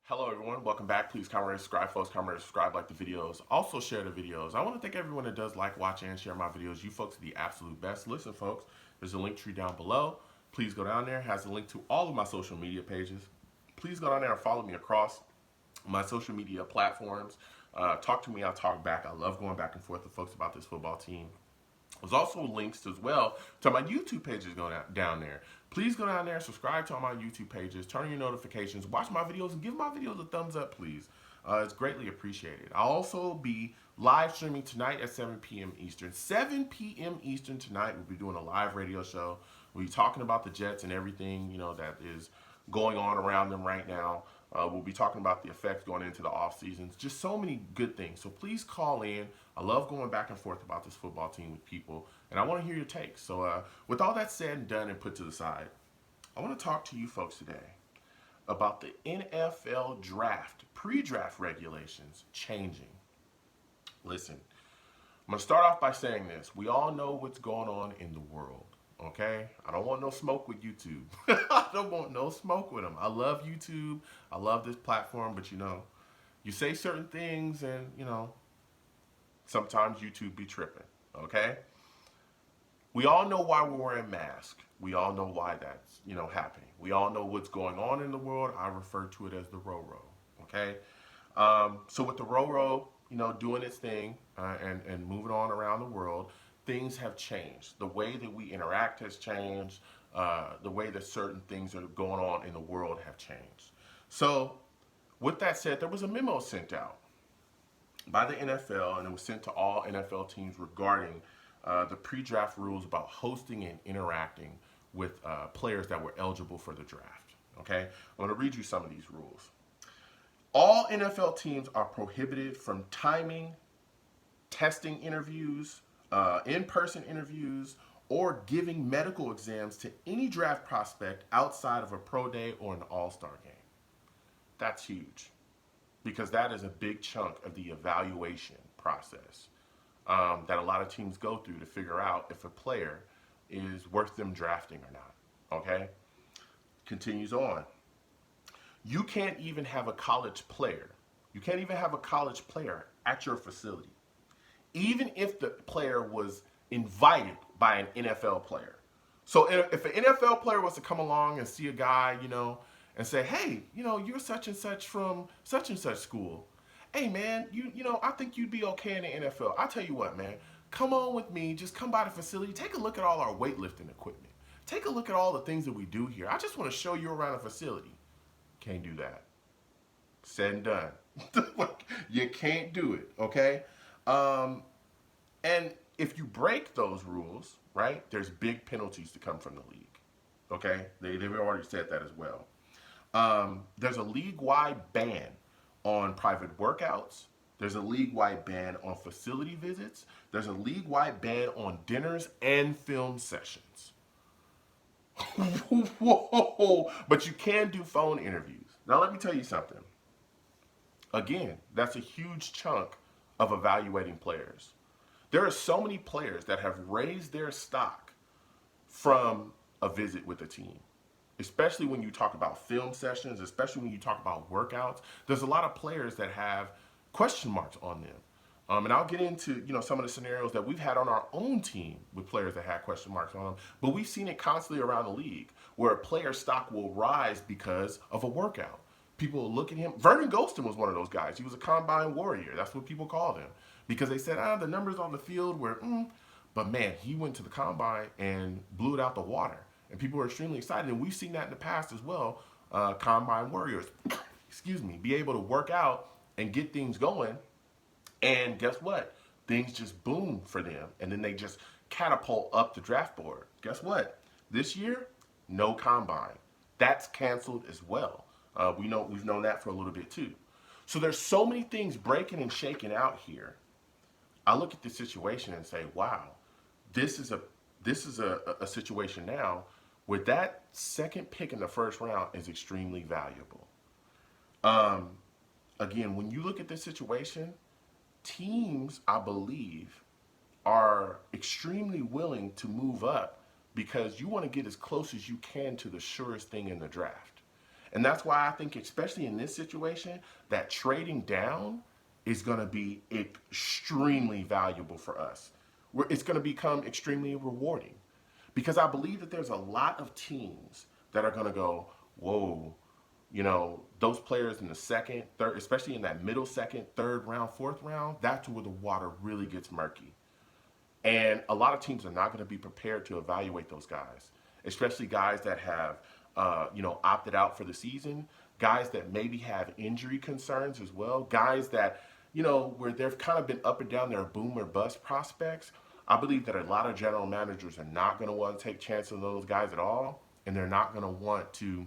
Hello everyone, welcome back. Please comment, rate, subscribe, folks. Comment, rate, subscribe, like the videos. Also share the videos. I want to thank everyone that does like, watch, and share my videos. You folks are the absolute best. Listen, folks, there's a link tree down below. Please go down there. It has a link to all of my social media pages. Please go down there and follow me across my social media platforms. Talk to me, I'll talk back. I love going back and forth with folks about this football team. There's also links as well to my YouTube pages going down there. Please go down there, subscribe to all my YouTube pages, turn on your notifications, watch my videos, and give my videos a thumbs up, please. It's greatly appreciated. I'll also be live streaming tonight at 7 p.m. Eastern. 7 p.m. Eastern tonight, we'll be doing a live radio show. We'll be talking about the Jets and everything, that is going on around them right now. We'll be talking about the effects going into the off seasons. Just so many good things. So please call in. I love going back and forth about this football team with people, and I want to hear your takes. So with all that said and done and put to the side, I want to talk to you folks today about the NFL draft, pre-draft regulations changing. Listen, I'm going to start off by saying this. We all know what's going on in the world. Okay, I don't want no smoke with YouTube. I don't want no smoke with them. I love YouTube. I love this platform, but you say certain things, and sometimes YouTube be tripping. Okay, we all know why we're wearing masks. We all know why that's happening. We all know what's going on in the world. I refer to it as the Roro. Okay, so with the Roro, doing its thing and moving on around the world, things have changed. The way that we interact has changed. The way that certain things are going on in the world have changed. So, with that said, there was a memo sent out by the NFL, and it was sent to all NFL teams regarding the pre-draft rules about hosting and interacting with players that were eligible for the draft. Okay, I'm going to read you some of these rules. All NFL teams are prohibited from timing, testing interviews, in-person interviews, or giving medical exams to any draft prospect outside of a pro day or an all-star game. That's huge because that is a big chunk of the evaluation process that a lot of teams go through to figure out if a player is worth them drafting or not. Okay? Continues on. You can't even have a college player. You can't even have a college player at your facility, even if the player was invited by an NFL player. So if an NFL player was to come along and see a guy, and say, hey, you're such and such from such and such school. Hey, man, I think you'd be okay in the NFL. I'll tell you what, man, come on with me. Just come by the facility. Take a look at all our weightlifting equipment. Take a look at all the things that we do here. I just want to show you around the facility. Can't do that. Said and done. You can't do it, okay? And if you break those rules, right, there's big penalties to come from the league. Okay? They've already said that as well. There's a league-wide ban on private workouts. There's a league-wide ban on facility visits. There's a league-wide ban on dinners and film sessions. Whoa! But you can do phone interviews. Now, let me tell you something. Again, that's a huge chunk of evaluating players. There are so many players that have raised their stock from a visit with a team, especially when you talk about film sessions, especially when you talk about workouts. There's a lot of players that have question marks on them. And I'll get into some of the scenarios that we've had on our own team with players that had question marks on them. But we've seen it constantly around the league where a player's stock will rise because of a workout. People will look at him. Vernon Golston was one of those guys. He was a combine warrior. That's what people called him because they said, the numbers on the field were, but man, he went to the combine and blew it out the water. And people were extremely excited. And we've seen that in the past as well. Combine warriors, excuse me, be able to work out and get things going. And guess what? Things just boom for them. And then they just catapult up the draft board. Guess what? This year, no combine. That's canceled as well. We've known that for a little bit too. So there's so many things breaking and shaking out here. I look at the situation and say, wow, this is a situation now where that second pick in the first round is extremely valuable. Again, when you look at this situation, teams, I believe, are extremely willing to move up because you want to get as close as you can to the surest thing in the draft. And that's why I think, especially in this situation, that trading down is going to be extremely valuable for us. It's going to become extremely rewarding because I believe that there's a lot of teams that are going to go, whoa, those players in the second, third, especially in that middle second, third round, fourth round, that's where the water really gets murky. And a lot of teams are not going to be prepared to evaluate those guys, especially guys that have, opted out for the season, guys that maybe have injury concerns as well, guys that, where they've kind of been up and down their boom or bust prospects. I believe that a lot of general managers are not going to want to take chances on those guys at all, and they're not going to want to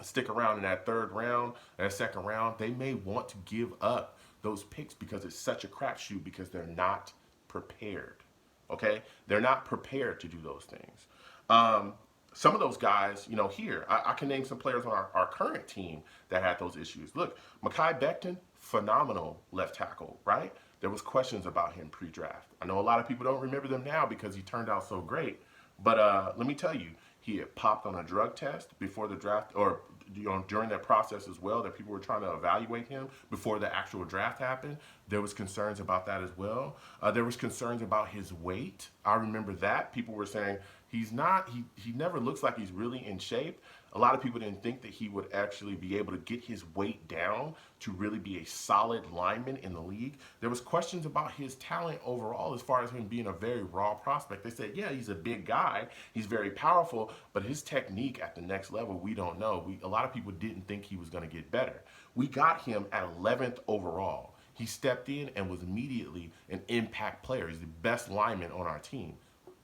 stick around in that third round, that second round. They may want to give up those picks because it's such a crapshoot because they're not prepared. Okay, they're not prepared to do those things. Some of those guys, here I can name some players on our current team that had those issues. Look, Mack Beckton, phenomenal left tackle, right? There was questions about him pre-draft. I know a lot of people don't remember them now because he turned out so great. But let me tell you, he had popped on a drug test before the draft, or during that process as well, that people were trying to evaluate him before the actual draft happened. There was concerns about that as well. There was concerns about his weight. I remember that people were saying he never looks like he's really in shape. A lot of people didn't think that he would actually be able to get his weight down to really be a solid lineman in the league. There was questions about his talent overall as far as him being a very raw prospect. They said, yeah, he's a big guy, he's very powerful, but his technique at the next level, we don't know. A lot of people didn't think he was going to get better. We got him at 11th overall. He stepped in and was immediately an impact player. He's the best lineman on our team.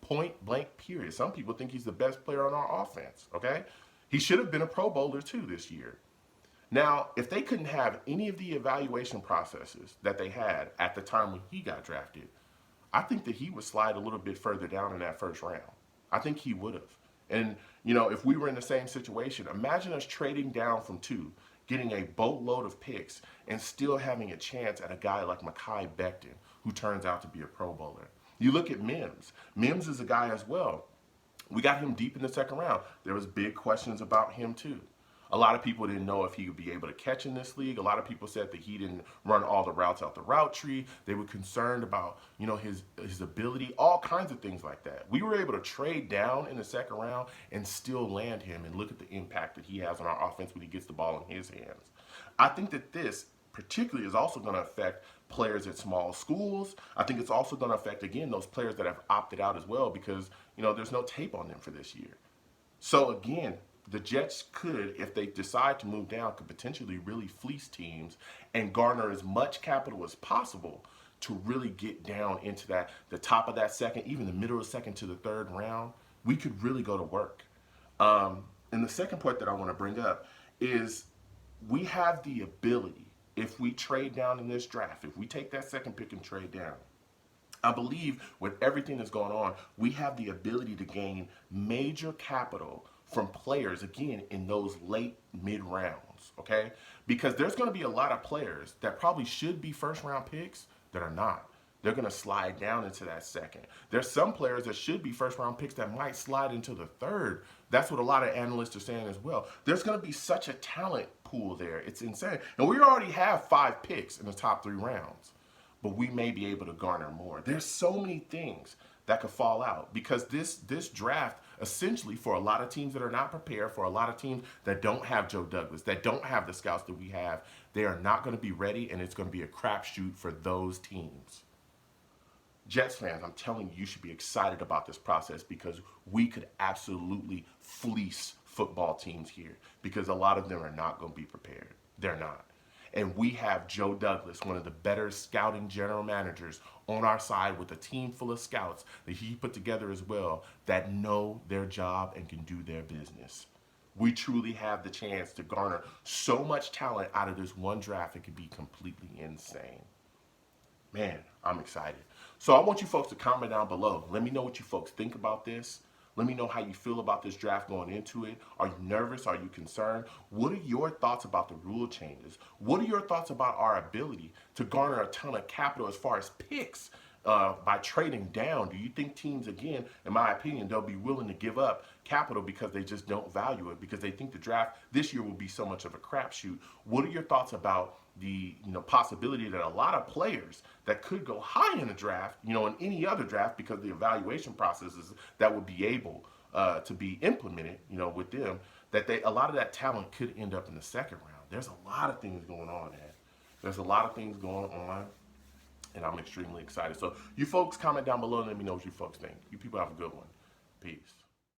Point blank, period. Some people think he's the best player on our offense, okay? He should have been a Pro Bowler too this year. Now, if they couldn't have any of the evaluation processes that they had at the time when he got drafted, I think that he would slide a little bit further down in that first round. I think he would have. And, if we were in the same situation, imagine us trading down from 2, getting a boatload of picks, and still having a chance at a guy like Mack Beckton, who turns out to be a Pro Bowler. You look at Mims. Mims is a guy as well. We got him deep in the second round. There was big questions about him too. A lot of people didn't know if he would be able to catch in this league. A lot of people said that he didn't run all the routes out the route tree. They were concerned about, his ability, all kinds of things like that. We were able to trade down in the second round and still land him and look at the impact that he has on our offense when he gets the ball in his hands. I think that this particularly is also going to affect players at small schools. I think it's also going to affect, again, those players that have opted out as well because, there's no tape on them for this year. So, again, the Jets could, if they decide to move down, could potentially really fleece teams and garner as much capital as possible to really get down into the top of that second, even the middle of the second to the third round. We could really go to work. And the second point that I want to bring up is we have the ability, if we trade down in this draft, if we take that second pick and trade down, I believe with everything that's going on, we have the ability to gain major capital from players, again, in those late mid rounds, okay? Because there's going to be a lot of players that probably should be first round picks that are not. They're going to slide down into that second. There's some players that should be first round picks that might slide into the third. That's what a lot of analysts are saying as well. There's going to be such a talent pool there. It's insane. And we already have 5 picks in the top 3 rounds, but we may be able to garner more. There's so many things that could fall out because this draft, essentially, for a lot of teams that are not prepared, for a lot of teams that don't have Joe Douglas, that don't have the scouts that we have, they are not going to be ready, and it's going to be a crapshoot for those teams. Jets fans, I'm telling you, you should be excited about this process because we could absolutely fleece football teams here because a lot of them are not going to be prepared. They're not. And we have Joe Douglas, one of the better scouting general managers on our side with a team full of scouts that he put together as well that know their job and can do their business. We truly have the chance to garner so much talent out of this one draft, it could be completely insane. Man, I'm excited. So I want you folks to comment down below. Let me know what you folks think about this. Let me know how you feel about this draft going into it. Are you nervous? Are you concerned? What are your thoughts about the rule changes? What are your thoughts about our ability to garner a ton of capital as far as picks by trading down? Do you think teams, again, in my opinion, they'll be willing to give up capital because they just don't value it, because they think the draft this year will be so much of a crapshoot. What are your thoughts about the possibility that a lot of players that could go high in the draft, in any other draft, because the evaluation processes that would be able to be implemented, with them, that a lot of that talent could end up in the second round. There's a lot of things going on, man. There's a lot of things going on, and I'm extremely excited. So you folks comment down below and let me know what you folks think. You people have a good one. Peace.